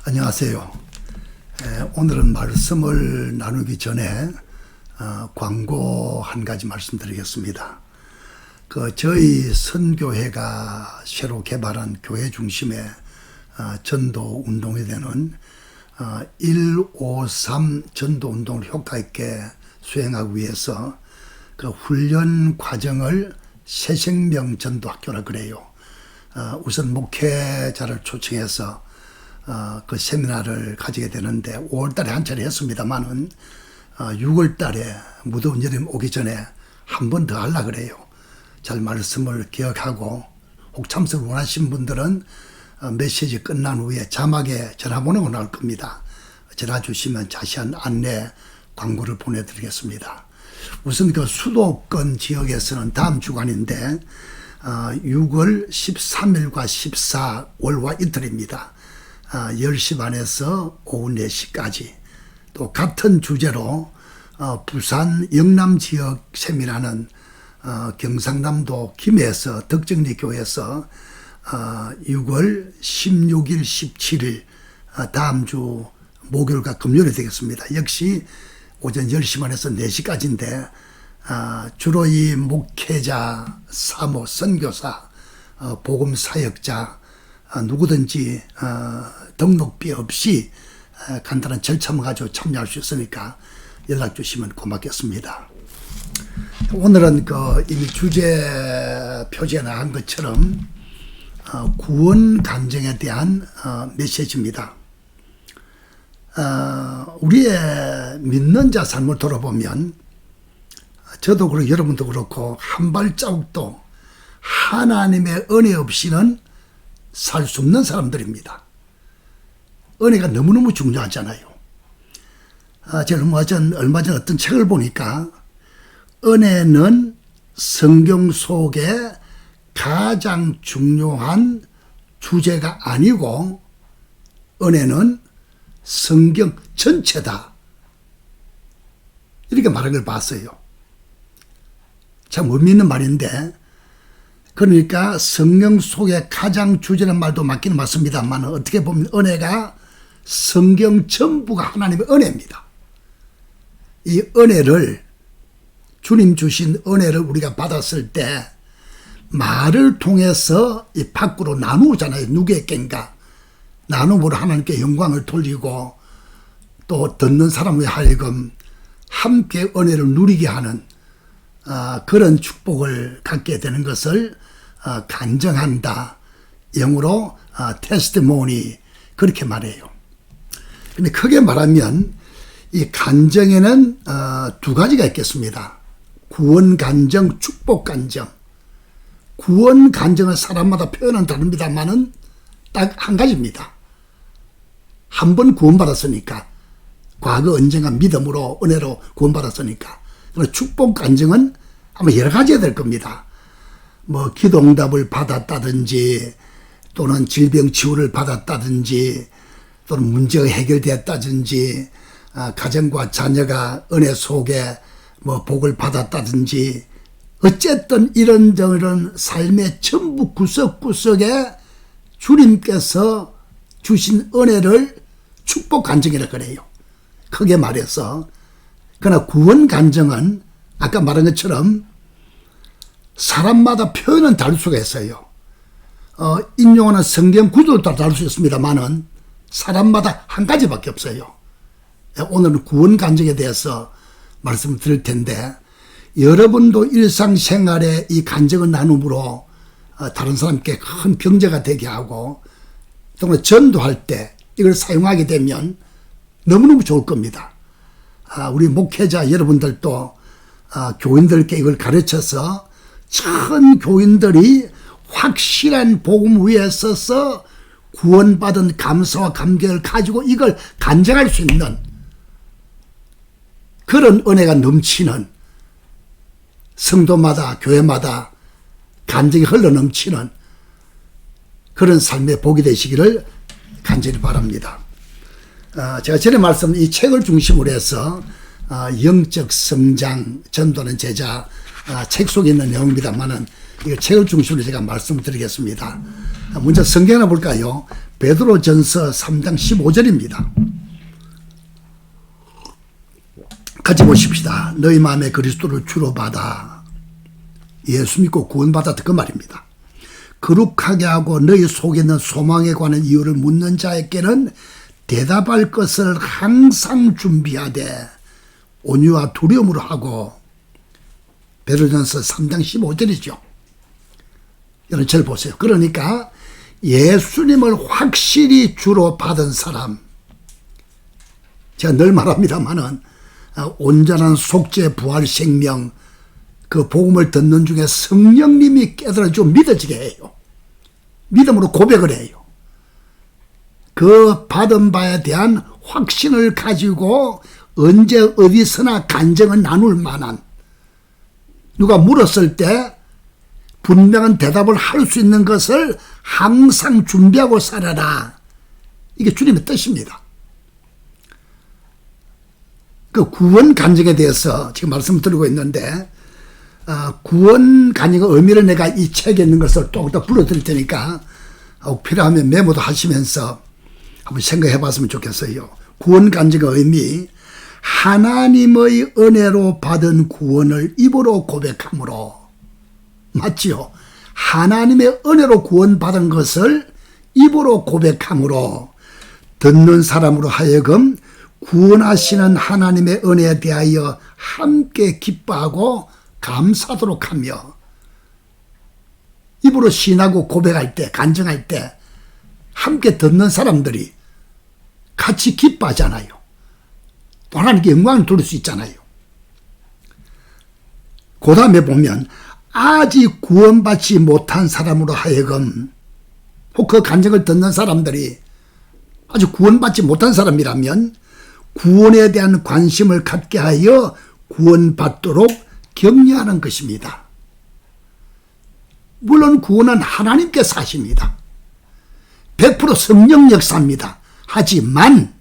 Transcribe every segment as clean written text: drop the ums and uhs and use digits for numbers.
안녕하세요. 오늘은 말씀을 나누기 전에 광고 한 가지 말씀드리겠습니다. 저희 선교회가 새로 개발한 교회 중심의 전도 운동이 되는 153 전도 운동을 효과 있게 수행하기 위해서 그 훈련 과정을 새생명 전도학교라 그래요. 우선 목회자를 초청해서 그 세미나를 가지게 되는데 5월달에 한 차례 했습니다만은 6월달에 무더운 여름 오기 전에 한 번 더 하려고 그래요. 잘 말씀을 기억하고 혹 참석을 원하시는 분들은 메시지 끝난 후에 자막에 전화번호가 나올 겁니다. 전화 주시면 자세한 안내 광고를 보내드리겠습니다. 우선 그 수도권 지역에서는 다음 주간인데 6월 13일과 14 월화 이틀입니다. 10시 반에서 오후 4시까지 또 같은 주제로 부산 영남 지역 세미나는 경상남도 김해에서 덕정리 교회에서 6월 16일 17일 다음 주 목요일과 금요일이 되겠습니다. 역시 오전 10시 반에서 4시까지인데 주로 이 목회자, 사모, 선교사, 복음사역자 누구든지 등록비 없이 간단한 절차만 가지고 참여할 수 있으니까 연락 주시면 고맙겠습니다. 오늘은 이미 주제 표지에 나간 것처럼 구원 간증에 대한 메시지입니다. 우리의 믿는 자 삶을 돌아보면 저도 그렇고 여러분도 그렇고 한 발자국도 하나님의 은혜 없이는 살 수 없는 사람들입니다. 은혜가 너무너무 중요하잖아요. 제가 얼마 전 어떤 책을 보니까 은혜는 성경 속에 가장 중요한 주제가 아니고 은혜는 성경 전체다. 이렇게 말한 걸 봤어요. 참 의미 있는 말인데 그러니까 성경 속에 가장 주제는 말도 맞기는 맞습니다만 어떻게 보면 은혜가 성경 전부가 하나님의 은혜입니다. 이 은혜를 주님 주신 은혜를 우리가 받았을 때 말을 통해서 이 밖으로 나누잖아요. 누구에겐가 나눔으로 하나님께 영광을 돌리고 또 듣는 사람의 하여금 함께 은혜를 누리게 하는 그런 축복을 갖게 되는 것을 간증한다. 영어로 테스티모니 그렇게 말해요. 근데 크게 말하면 이 간증에는 두 가지가 있겠습니다. 구원 간증, 축복 간증. 구원 간증은 사람마다 표현은 다릅니다만은 딱 한 가지입니다. 한 번 구원받았으니까 과거 언젠가 믿음으로 은혜로 구원받았으니까. 그리고 축복 간증은 아마 여러 가지가 될 겁니다. 기도 응답을 받았다든지 또는 질병 치유를 받았다든지 또는 문제가 해결되었다든지 가정과 자녀가 은혜 속에 복을 받았다든지 어쨌든 이런저런 삶의 전부 구석구석에 주님께서 주신 은혜를 축복 간증이라 그래요. 크게 말해서 그러나 구원 간증은 아까 말한 것처럼 사람마다 표현은 다를 수가 있어요. 인용하는 성경 구조를 따라 다를 수 있습니다만은 사람마다 한 가지밖에 없어요. 오늘은 구원 간증에 대해서 말씀을 드릴 텐데 여러분도 일상생활에 이 간증을 나눔으로 다른 사람께 큰 병제가 되게 하고 또 전도할 때 이걸 사용하게 되면 너무너무 좋을 겁니다. 우리 목회자 여러분들도 교인들께 이걸 가르쳐서 천 교인들이 확실한 복음 위에 서서 구원받은 감사와 감격을 가지고 이걸 간증할 수 있는 그런 은혜가 넘치는 성도마다 교회마다 간증이 흘러넘치는 그런 삶의 복이 되시기를 간절히 바랍니다. 제가 전에 말씀 이 책을 중심으로 해서 영적 성장 전도하는 제자 책 속에 있는 내용입니다만은 이 책을 중심으로 제가 말씀을 드리겠습니다. 먼저 성경 하나 볼까요? 베드로전서 3장 15절입니다. 같이 보십시다. 너희 마음에 그리스도를 주로 받아 예수 믿고 구원받았다 그 말입니다. 거룩하게 하고 너희 속에 있는 소망에 관한 이유를 묻는 자에게는 대답할 것을 항상 준비하되 온유와 두려움으로 하고. 베드로전서 3장 15절이죠. 여러분 절 보세요. 그러니까 예수님을 확실히 주로 받은 사람, 제가 늘 말합니다마는 온전한 속죄 부활 생명, 그 복음을 듣는 중에 성령님이 깨달아주고 믿어지게 해요. 믿음으로 고백을 해요. 그 받은 바에 대한 확신을 가지고 언제 어디서나 간증을 나눌 만한, 누가 물었을 때 분명한 대답을 할 수 있는 것을 항상 준비하고 살아라. 이게 주님의 뜻입니다. 그 구원 간증에 대해서 지금 말씀을 드리고 있는데, 구원 간증의 의미를 내가 이 책에 있는 것을 똑똑 불러드릴 테니까 필요하면 메모도 하시면서 한번 생각해 봤으면 좋겠어요. 구원 간증의 의미, 하나님의 은혜로 받은 구원을 입으로 고백함으로. 맞지요? 하나님의 은혜로 구원받은 것을 입으로 고백함으로 듣는 사람으로 하여금 구원하시는 하나님의 은혜에 대하여 함께 기뻐하고 감사하도록 하며, 입으로 신하고 고백할 때, 간증할 때 함께 듣는 사람들이 같이 기뻐하잖아요. 또 하나님께 영광을 돌릴 수 있잖아요. 그 다음에 보면 아직 구원받지 못한 사람으로 하여금, 혹 그 간증을 듣는 사람들이 아직 구원받지 못한 사람이라면 구원에 대한 관심을 갖게 하여 구원받도록 격려하는 것입니다. 물론 구원은 하나님께서 하십니다. 100% 성령 역사입니다. 하지만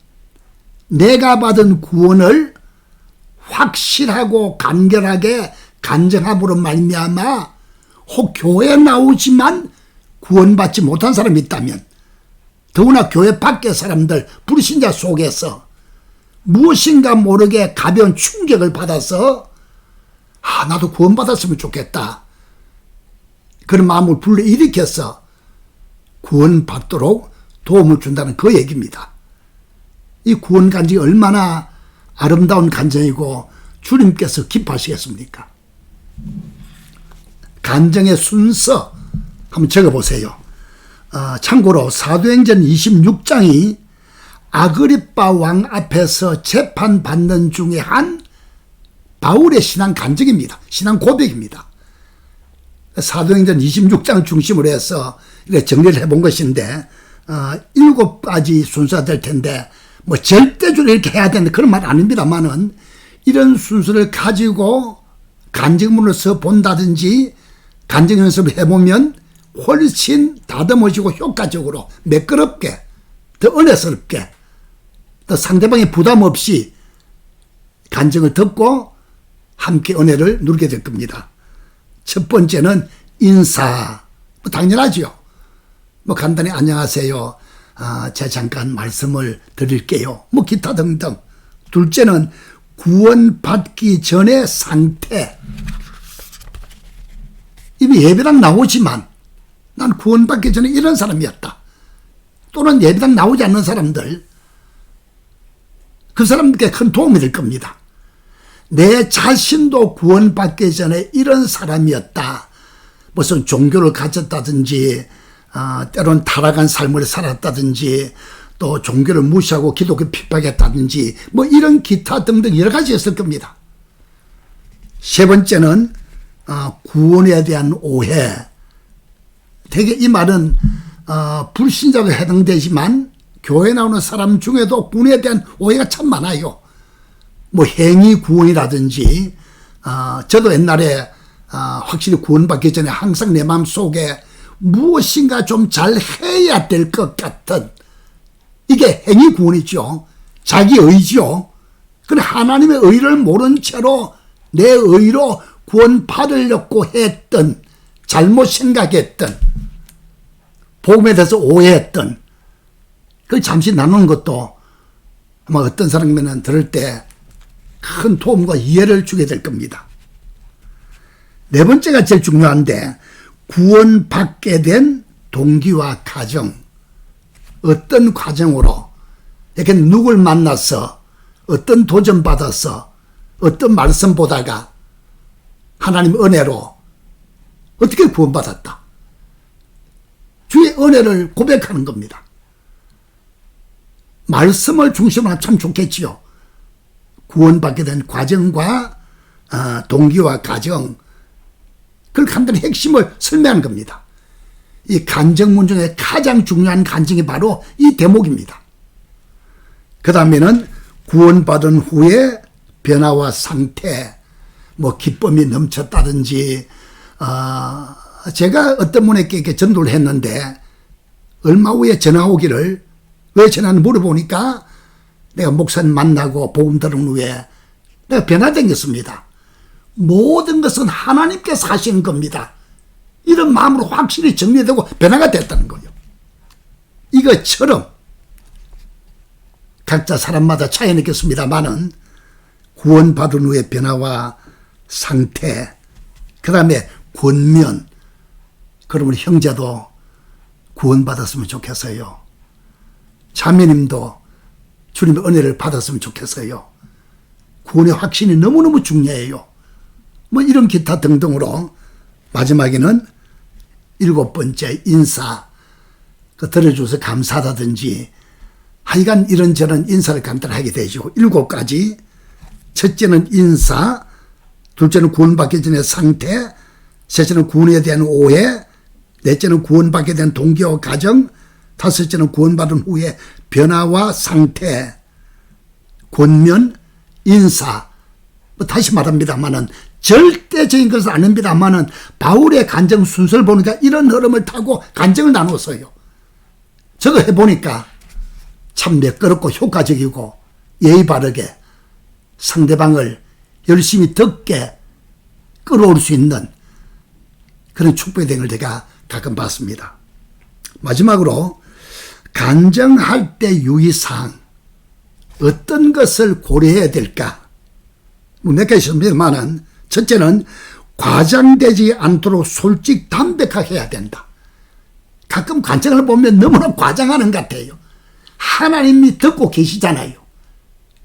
내가 받은 구원을 확실하고 간결하게 간증함으로 말미암아 혹 교회에 나오지만 구원받지 못한 사람이 있다면, 더구나 교회 밖의 사람들, 불신자 속에서 무엇인가 모르게 가벼운 충격을 받아서 나도 구원받았으면 좋겠다, 그런 마음을 불러일으켜서 구원받도록 도움을 준다는 그 얘기입니다. 이 구원 간증이 얼마나 아름다운 간증이고 주님께서 기뻐하시겠습니까? 간증의 순서 한번 적어보세요. 참고로 사도행전 26장이 아그리빠 왕 앞에서 재판받는 중에 한 바울의 신앙 간증입니다. 신앙 고백입니다. 사도행전 26장 중심으로 해서 정리를 해본 것인데 7가지 순서가 될 텐데 뭐 절대적으로 이렇게 해야 되는 그런 말 아닙니다만은 이런 순서를 가지고 간증문을 써본다든지 간증 연습을 해보면 훨씬 다듬어지고 효과적으로 매끄럽게, 더 은혜스럽게, 또 상대방의 부담 없이 간증을 듣고 함께 은혜를 누리게 될 겁니다. 첫 번째는 인사. 뭐 당연하죠. 뭐 간단히 안녕하세요, 제가 잠깐 말씀을 드릴게요, 뭐 기타 등등. 둘째는 구원받기 전의 상태. 이미 예배당 나오지만 난 구원받기 전에 이런 사람이었다, 또는 예배당 나오지 않는 사람들, 그 사람들께 큰 도움이 될 겁니다. 내 자신도 구원받기 전에 이런 사람이었다, 무슨 종교를 가졌다든지 때론 타락한 삶을 살았다든지 또 종교를 무시하고 기독교 핍박했다든지 뭐 이런 기타 등등 여러 가지 있을 겁니다. 세 번째는 구원에 대한 오해. 되게 이 말은 불신자가 해당되지만 교회 나오는 사람 중에도 구원에 대한 오해가 참 많아요. 뭐 행위 구원이라든지 저도 옛날에 확실히 구원받기 전에 항상 내 마음속에 무엇인가 좀 잘 해야 될 것 같은, 이게 행위 구원이죠. 자기 의지요. 그래 하나님의 의를 모른 채로 내 의로 구원받으려고 했던, 잘못 생각했던, 복음에 대해서 오해했던 그걸 잠시 나누는 것도 아마 어떤 사람들은 들을 때 큰 도움과 이해를 주게 될 겁니다. 네 번째가 제일 중요한데, 구원받게 된 동기와 과정. 어떤 과정으로, 이렇게 누굴 만나서, 어떤 도전 받아서, 어떤 말씀 보다가 하나님 은혜로 어떻게 구원받았다. 주의 은혜를 고백하는 겁니다. 말씀을 중심으로 하면 참 좋겠지요. 구원받게 된 과정과 동기와 과정, 그걸 간단히 핵심을 설명하는 겁니다. 이 간증문 중에 가장 중요한 간증이 바로 이 대목입니다. 그 다음에는 구원받은 후에 변화와 상태, 뭐 기쁨이 넘쳤다든지, 제가 어떤 분에게 이렇게 전도를 했는데 얼마 후에 전화 오기를, 왜 전화를 물어보니까 내가 목사님 만나고 복음 들은 후에 내가 변화되었습니다. 모든 것은 하나님께서 하시는 겁니다. 이런 마음으로 확실히 정리되고 변화가 됐다는 거예요. 이것처럼 각자 사람마다 차이는 있겠습니다만은 구원받은 후의 변화와 상태, 그 다음에 권면, 그러면 형제도 구원받았으면 좋겠어요. 자매님도 주님의 은혜를 받았으면 좋겠어요. 구원의 확신이 너무너무 중요해요. 뭐 이런 기타 등등으로 마지막에는 7번째 인사, 그 들어줘서 감사하다든지 하여간 이런저런 인사를 간단하게 되죠. 7가지. 첫째는 인사, 둘째는 구원받기 전의 상태, 셋째는 구원에 대한 오해, 넷째는 구원받게 된 동기와 과정, 다섯째는 구원받은 후에 변화와 상태, 권면, 인사. 뭐 다시 말합니다만은 절대적인 것은 아닙니다만은 바울의 간증 순서를 보니까 이런 흐름을 타고 간증을 나눴어요. 저거 해보니까 참 매끄럽고 효과적이고 예의 바르게 상대방을 열심히 듣게 끌어올 수 있는 그런 축복의 댕을 제가 가끔 봤습니다. 마지막으로 간증할 때 유의사항, 어떤 것을 고려해야 될까? 몇 가지 있습니다만은 첫째는 과장되지 않도록 솔직 담백하게 해야 된다. 가끔 간증을 보면 너무나 과장하는 것 같아요. 하나님이 듣고 계시잖아요.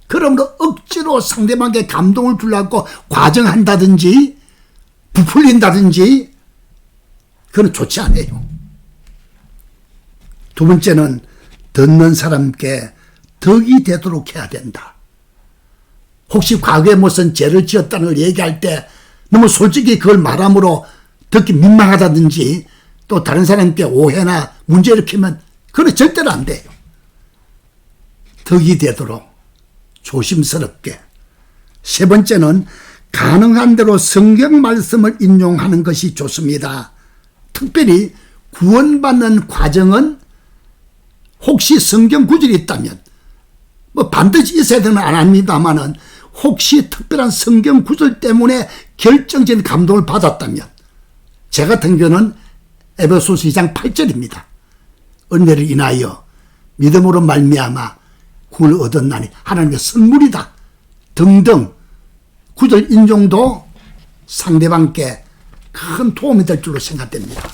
그러므로 억지로 상대방에게 감동을 주려고 과정한다든지 부풀린다든지 그건 좋지 않아요. 두 번째는 듣는 사람께 덕이 되도록 해야 된다. 혹시 과거에 무슨 죄를 지었다는 걸 얘기할 때 너무 솔직히 그걸 말함으로 듣기 민망하다든지 또 다른 사람께 오해나 문제 일으키면 그건 절대로 안 돼요. 덕이 되도록 조심스럽게. 세 번째는 가능한 대로 성경 말씀을 인용하는 것이 좋습니다. 특별히 구원받는 과정은 혹시 성경 구절이 있다면 뭐 반드시 있어야 되는 건 안 합니다만은 혹시 특별한 성경 구절 때문에 결정적인 감동을 받았다면 제 같은 경우는 에베소서 2장 8절입니다. 은혜를 인하여 믿음으로 말미암아 구원을 얻었나니 하나님의 선물이다 등등 구절 인용도 상대방께 큰 도움이 될 줄로 생각됩니다.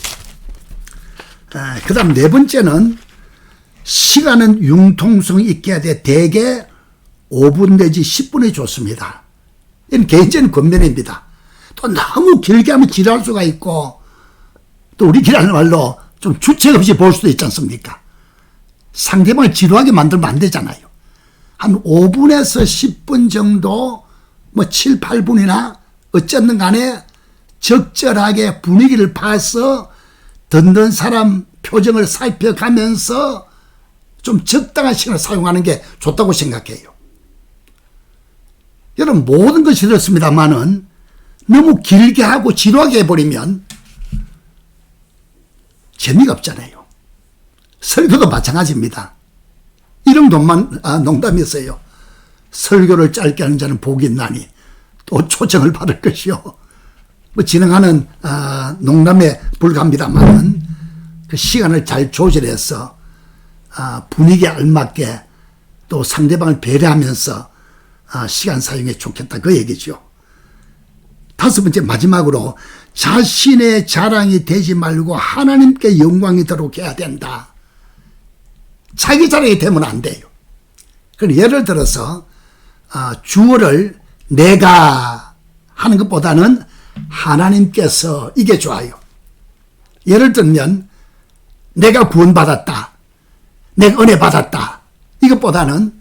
그 다음 네 번째는 시간은 융통성 있게 해야 돼. 대개 5분 내지 10분이 좋습니다. 이건 개인적인 권면입니다. 또 너무 길게 하면 지루할 수가 있고 또 우리끼리 말로 좀 주책 없이 볼 수도 있지 않습니까? 상대방을 지루하게 만들면 안 되잖아요. 한 5분에서 10분 정도 뭐 7, 8분이나 어쨌든 간에 적절하게 분위기를 봐서 듣는 사람 표정을 살펴가면서 좀 적당한 시간을 사용하는 게 좋다고 생각해요. 여러분 모든 것이 그렇습니다만은 너무 길게 하고 지루하게 해버리면 재미가 없잖아요. 설교도 마찬가지입니다. 이런 농담이었어요. 설교를 짧게 하는 자는 복이 있나니 또 초청을 받을 것이요. 뭐 진행하는 농담에 불과합니다만은 그 시간을 잘 조절해서 분위기에 알맞게 또 상대방을 배려하면서 시간 사용해 좋겠다 그 얘기죠. 다섯 번째 마지막으로 자신의 자랑이 되지 말고 하나님께 영광이 도록 해야 된다. 자기 자랑이 되면 안 돼요. 그럼 예를 들어서 주어를 내가 하는 것보다는 하나님께서 이게 좋아요. 예를 들면 내가 구원받았다. 내가 은혜 받았다. 이것보다는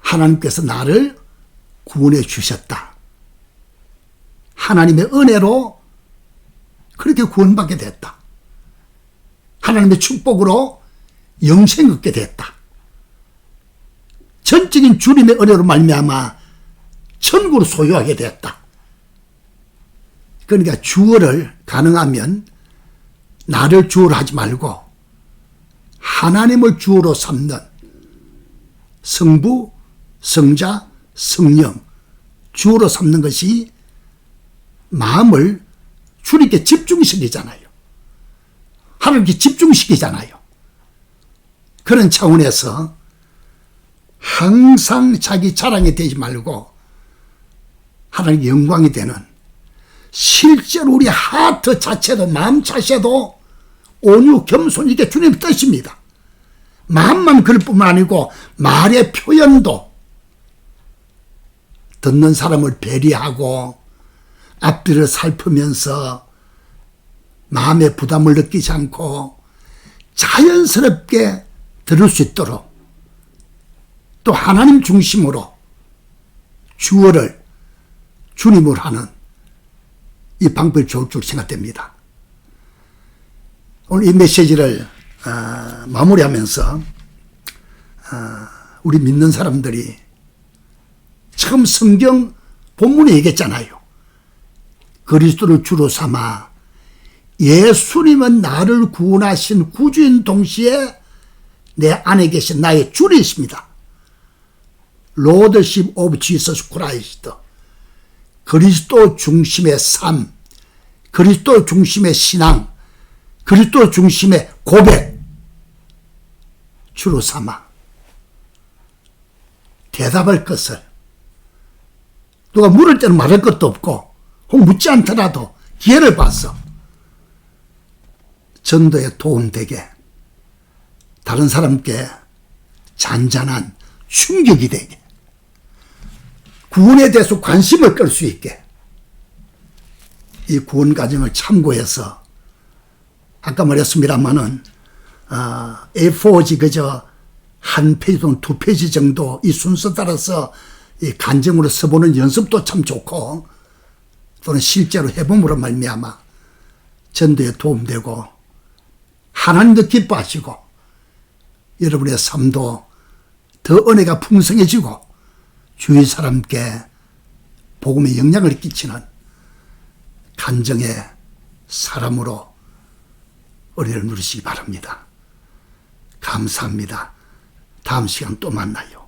하나님께서 나를 구원해 주셨다. 하나님의 은혜로 그렇게 구원받게 됐다. 하나님의 축복으로 영생 얻게 됐다. 전적인 주님의 은혜로 말미암아 천국을 소유하게 됐다. 그러니까 주어를 가능하면 나를 주어로 하지 말고 하나님을 주어로 삼는 성부, 성자, 성령 주어로 삼는 것이 마음을 주님께 집중시키잖아요. 하나님께 집중시키잖아요. 그런 차원에서 항상 자기 자랑이 되지 말고 하나님의 영광이 되는 실제로 우리 하트 자체도 마음 자체도 온유 겸손 이게 주님의 뜻입니다. 마음만 그럴 뿐만 아니고 말의 표현도 듣는 사람을 배려하고 앞뒤를 살피면서 마음의 부담을 느끼지 않고 자연스럽게 들을 수 있도록 또 하나님 중심으로 주어를 주님을 하는 이 방법이 좋을 줄 생각됩니다. 오늘 이 메시지를 마무리하면서 우리 믿는 사람들이 처음 성경 본문에 얘기했잖아요. 그리스도를 주로 삼아 예수님은 나를 구원하신 구주인 동시에 내 안에 계신 나의 주이십니다. Lordship of Jesus Christ. 그리스도 중심의 삶, 그리스도 중심의 신앙, 그리스도 중심의 고백 주로 삼아 대답할 것을 누가 물을 때는 말할 것도 없고 혹 묻지 않더라도 기회를 봐서 전도에 도움되게 다른 사람께 잔잔한 충격이 되게 구원에 대해서 관심을 끌 수 있게 이 구원 과정을 참고해서 아까 말했습니다마는 A4지 그저 한 페이지 또는 두 페이지 정도 이 순서 따라서 이 간증으로 써보는 연습도 참 좋고 또는 실제로 해봄으로 말미암아 전도에 도움되고 하나님도 기뻐하시고 여러분의 삶도 더 은혜가 풍성해지고 주위 사람께 복음의 영향을 끼치는 간증의 사람으로 은혜를 누리시기 바랍니다. 감사합니다. 다음 시간 또 만나요.